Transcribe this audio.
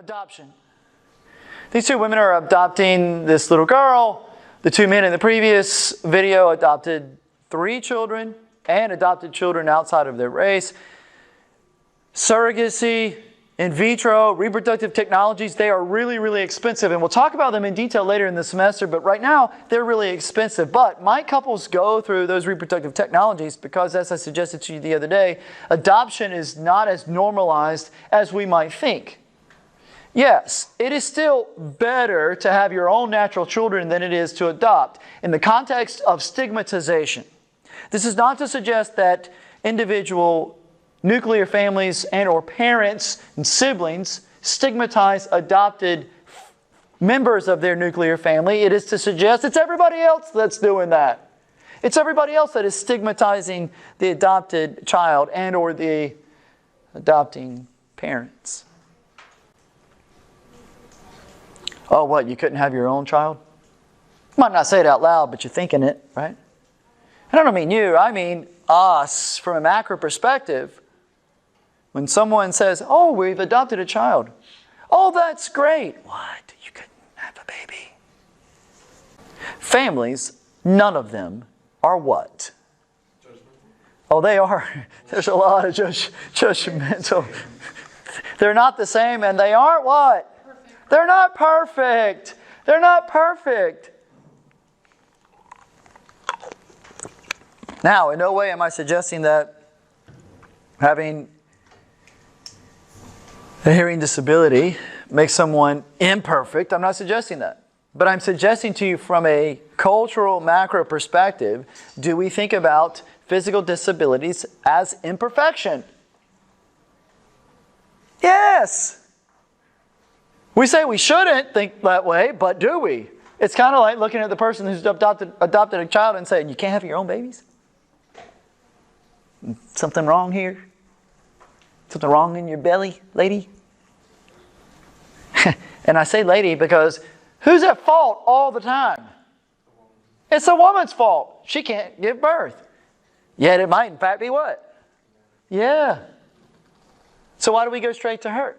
Adoption. These two women are adopting this little girl. The two men in the previous video adopted 3 children and adopted children outside of their race. Surrogacy, in vitro, reproductive technologies, they are really, really expensive. And we'll talk about them in detail later in the semester, but right now they're really expensive. But might couples go through those reproductive technologies because, as I suggested to you the other day, adoption is not as normalized as we might think. Yes, it is still better to have your own natural children than it is to adopt in the context of stigmatization. This is not to suggest that individual nuclear families and or parents and siblings stigmatize adopted members of their nuclear family. It is to suggest it's everybody else that's doing that. It's everybody else that is stigmatizing the adopted child and or the adopting parents. Oh, what? You couldn't have your own child? You might not say it out loud, but you're thinking it, right? I don't mean you. I mean us from a macro perspective. When someone says, oh, we've adopted a child. Oh, that's great. What? You couldn't have a baby? Families, none of them are what? Oh, they are. There's a lot of judgmental. They're not the same, and they aren't what? Perfect. They're not perfect. They're not perfect. Now, in no way am I suggesting that having a hearing disability makes someone imperfect. I'm not suggesting that. But I'm suggesting to you from a cultural macro perspective, do we think about physical disabilities as imperfection? Yes. We say we shouldn't think that way, but do we? It's kind of like looking at the person who's adopted a child and saying, you can't have your own babies? Something wrong here? Something wrong in your belly, lady? And I say lady because who's at fault all the time? It's a woman's fault. She can't give birth. Yet it might in fact be what? Yeah. So why do we go straight to her?